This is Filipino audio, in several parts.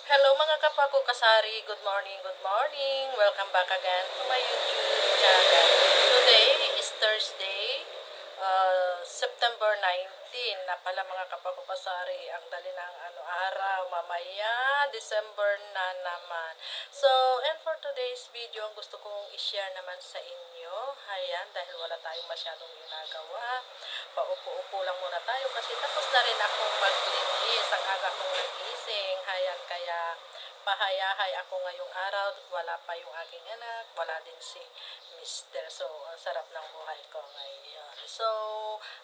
Hello mga kapako kasari, good morning, good morning. Welcome back again to my YouTube channel. Today is Thursday, September 19 na pala mga kapako kasari. Ang dali ng araw, mamaya, December na naman. So, and for today's video, ang gusto kong i-share naman sa inyo, ayan, dahil wala tayong masyadong ginagawa, paupo-upo lang muna tayo kasi tapos na rin akong maglinis. Ang aga kong nagising, ayan, kaya pahayahay ako ngayong araw. Wala pa yung aking anak, wala din si Mister. So, ang sarap ng buhay ko ngayon. So,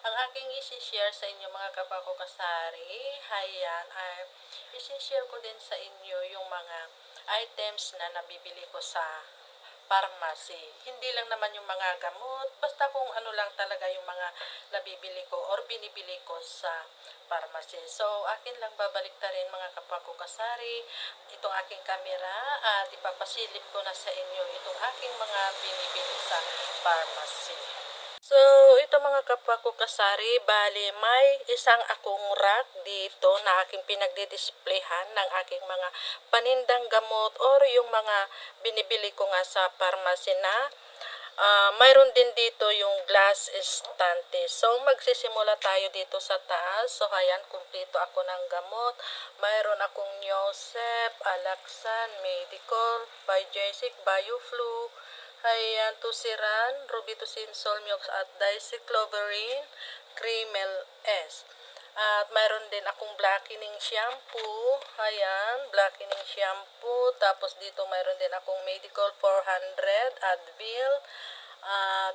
ang aking isi-share sa inyo mga kapako kasari, ayan, ay isi-share ko din sa inyo yung mga items na nabibili ko sa pharmacy. Hindi lang naman yung mga gamot, basta kung ano lang talaga yung mga nabibili ko or binibili ko sa pharmacy. So, akin lang babalik ta rin mga kapako kasari, itong aking camera at ipapasilip ko na sa inyo itong aking mga binibili sa pharmacy. So, ito mga kapwa ko kasari, bali may isang akong rack dito na aking pinagdidisplayhan ng aking mga panindang gamot or yung mga binibili ko nga sa pharmacy na mayroon din dito yung glass estante. So, magsisimula tayo dito sa taas. So, ayan, kumpleto ako ng gamot. Mayroon akong Neosep, Alaxan, Medical, Biogesic, Bioflu, ayan, Tusiran, Robitussin, Solmiox at Dicycloverine, Cremel S. At mayroon din akong blackening shampoo. Ayan, blackening shampoo. Tapos dito mayroon din akong Medical 400, Advil,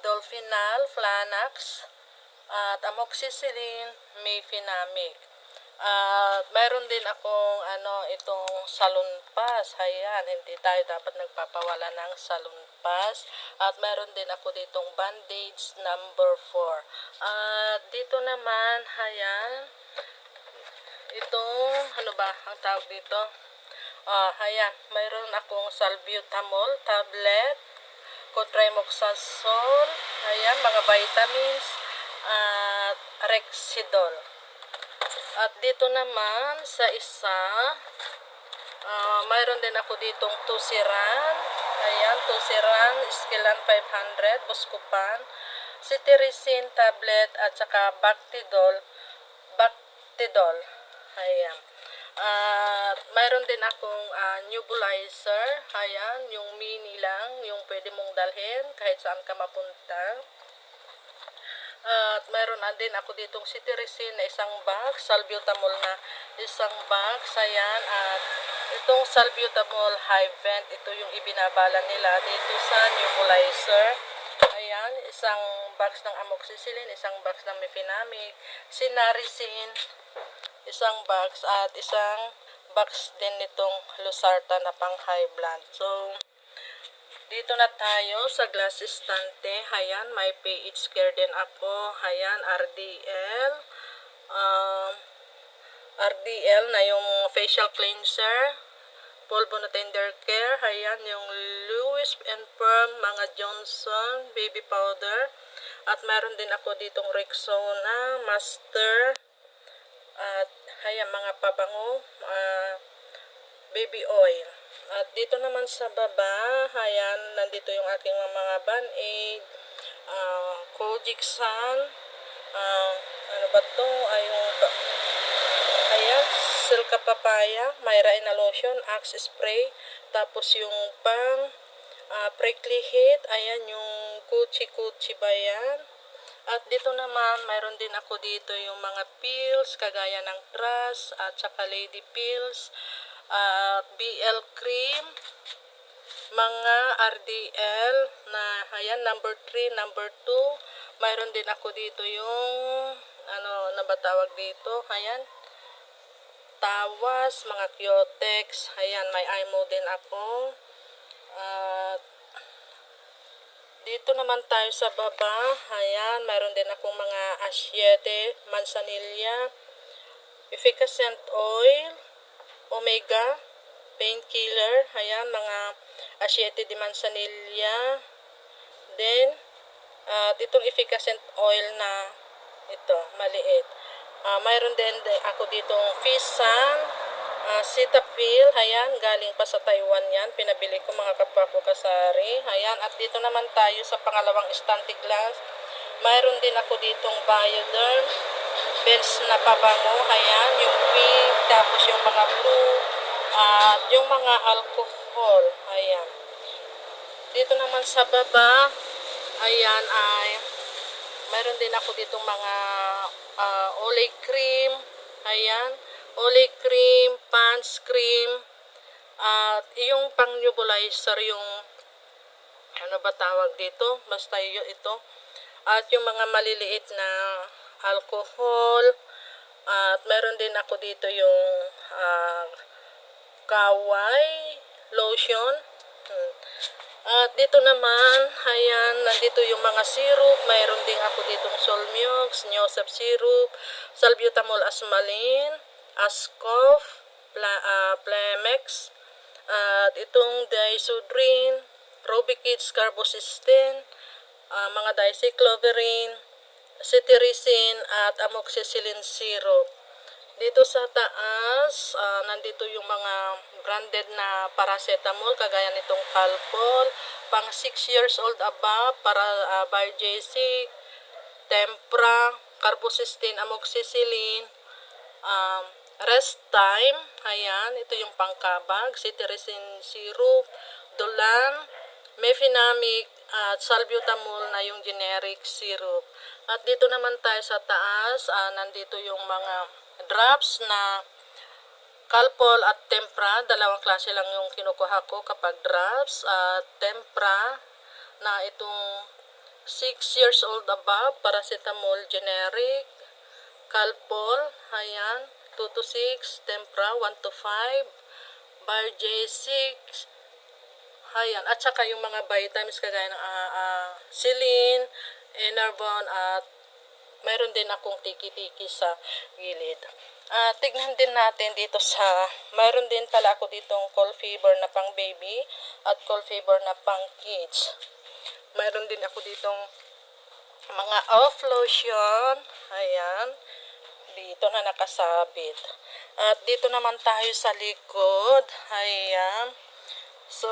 Dolphinal, Flanax, at Amoxicillin, Mefenamic. At mayroon din akong itong salunpas. Ayan, hindi tayo dapat nagpapawala ng salunpas. At mayroon din ako ditong bandage number 4. At dito naman, ayan, itong, ano ba ang tawag dito? Ayan, mayroon akong salbutamol tablet, cotrimoxazole, ayan, mga vitamins, at Rexidol. At dito naman sa isa, mayroon din ako ditong Tusiran. Ayan, Tusiran, Skilan 500, Buscopan, Cetirizine tablet at saka Bactidol. Ayan. At mayroon din akong nebulizer. Ayan, yung mini lang, yung pwede mong dalhin kahit saan ka mapunta. At mayroon din ako ditong Cetirizine na isang box, salbutamol na isang box, ayan, at itong salbutamol high vent, ito yung ibinabala nila dito sa nebulizer. Ayan, isang box ng amoxicillin, isang box ng mefenamic, sinaricin, isang box, at isang box din nitong losartan na pang high blood. So, dito na tayo sa glass estante. Ayan, may PH care din ako. Ayan, RDL na yung facial cleanser. Polvo na tender care. Ayan, yung Lewis and Firm, mga Johnson, baby powder. At meron din ako ditong Rexona, Master. At ayan, mga pabango, baby oil. At dito naman sa baba, ayan, nandito yung aking mga Band-Aid, Kojiksan, ano ba to, ayan, Silka Papaya, Myra Inalotion, Axe Spray, tapos yung pang prickly heat, ayan, yung Kuchi ba yan? At dito naman, mayroon din ako dito yung mga pills, kagaya ng Trust, at saka Lady Pills, at BL Cream, mga RDL na, ayan, number 3, number 2. Mayroon din ako dito yung, ano na ba tawag dito, ayan, Tawas, mga Kyotex, ayan, may IMO din ako. At dito naman tayo sa baba, ayan, mayroon din akong mga Asiete, Manzanilla, Efficacent Oil, Omega, Painkiller, ayan, mga Asiete de Manzanilla, then, at itong Efficacent Oil na ito, maliit. Mayroon din ako ditong Fisan, Cetaphil, ayan, galing pa sa Taiwan yan. Pinabili ko mga kapwa ko kasari. Ayan, at dito naman tayo sa pangalawang Stante Glass. Mayroon din ako ditong Bioderm, Benz na pabango, ayan, yung pink, tapos yung mga blue, at yung mga alcohol, ayan. Dito naman sa baba, ayan, ay mayroon din ako ditong mga Olay cream, ayan, Olay cream, Pond's cream, at yung pang nebulizer, yung ano ba tawag dito, basta ito, at yung mga maliliit na alcohol, at meron din ako dito yung kaway lotion. At dito naman, ayan, nandito yung mga syrup. Mayroon din ako ditong Solmux, Neosep syrup, Salbutamol Asmalin, Ascof, Plemex, at itong Disodrin, Probikids Carbocisteine, mga dicycloverine, cetirizine, at amoxicillin syrup. Dito sa taas, nandito yung mga branded na paracetamol, kagaya nitong Calpol, pang 6 years old above, para Biogesic, Tempra, Carbocisteine, Amoxicillin, Rest Time, ayan, ito yung pangkabag, cetirizine syrup, Dolan, Mefenamic, at Salbutamol na yung generic syrup. At dito naman tayo sa taas, nandito yung mga drops na Calpol at Tempra. Dalawang klase lang yung kinukuha ko kapag drops. At Tempra na itong 6 years old above, paracetamol generic, Calpol, ayan, 2 to 6, Tempra 1 to 5, Biogesic, ayan, at saka yung mga vitamins kagaya ng Celine, Enervon, at mayroon din akong tiki-tiki sa gilid. Tignan din natin dito mayroon din pala ako ditong cold fever na pang baby at cold fever na pang kids. Mayroon din ako ditong mga off lotion, ayan, dito na nakasabit. At dito naman tayo sa likod, ayan. So,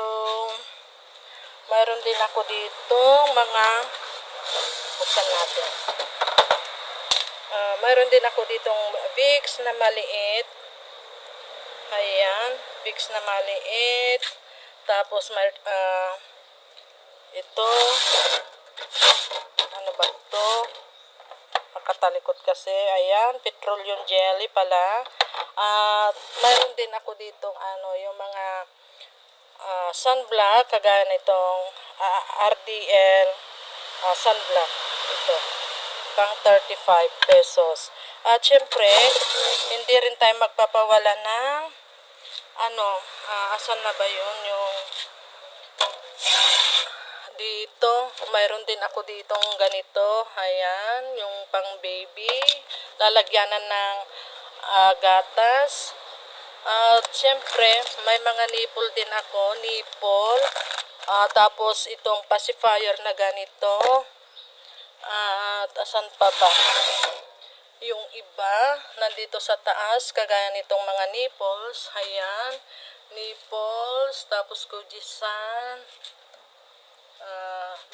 mayroon din ako dito mga, buksan natin. Mayroon din ako ditong Vicks na maliit. Ayan, Vicks na maliit. Tapos ito, ano ba ito? Nakatalikod kasi. Ayan, petroleum jelly pala. At mayroon din ako ditong yung mga sunblock, kagaya nitong RDL sunblock. Ito, pang 35 pesos. At syempre, hindi rin tayo magpapawala ng asan na ba yun? Yung dito, mayroon din ako ditong ganito. Ayan, yung pang baby. Lalagyanan ng gatas. At syempre, may mga nipple din ako. Nipple. Tapos itong pacifier na ganito. At asan pa ba? Yung iba, nandito sa taas, kagaya nitong mga nipples. Ayan, nipples, tapos Kujisan.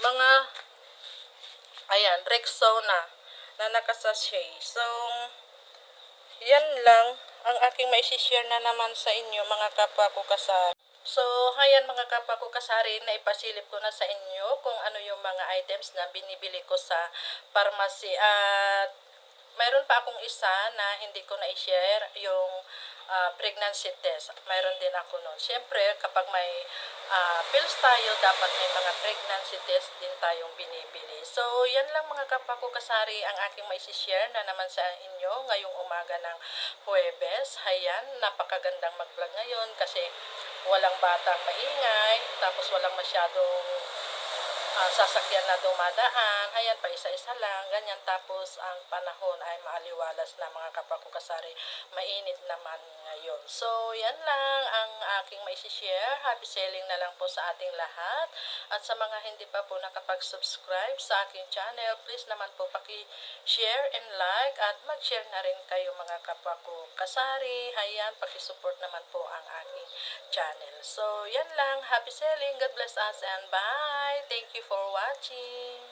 Mga, ayan, Rexona na nakasashay. So, yan lang ang aking maisishare na naman sa inyo, mga kapwa ko kasari. So, ayan mga kapwa ko kasari, na ipasilip ko na sa inyo kung ano yung mga items na binibili ko sa pharmacy. At mayroon pa akong isa na hindi ko na-share, yung pregnancy test. Mayroon din ako nun. Siyempre, kapag may pills tayo, dapat may mga pregnancy test din tayong binibili. So, yan lang mga kapwa ko kasari ang aking maisishare na naman sa inyo ngayong umaga ng Huwebes. Ayan, napakagandang mag-vlog ngayon kasi walang batang maingay, tapos walang masyadong sasakyan na dumadaan, ayan pa isa-isa lang, ganyan. Tapos ang panahon ay maaliwalas na mga kapwa ko kasari, mainit naman ngayon. So yan lang ang aking maisishare. Happy selling na lang po sa ating lahat. At sa mga hindi pa po nakapag-subscribe sa aking channel, please naman po paki-share and like at mag-share na rin kayo mga kapwa ko kasari. Ayan, paki-support naman po ang aking channel. So yan lang. Happy selling. God bless us and bye. Thank you for watching.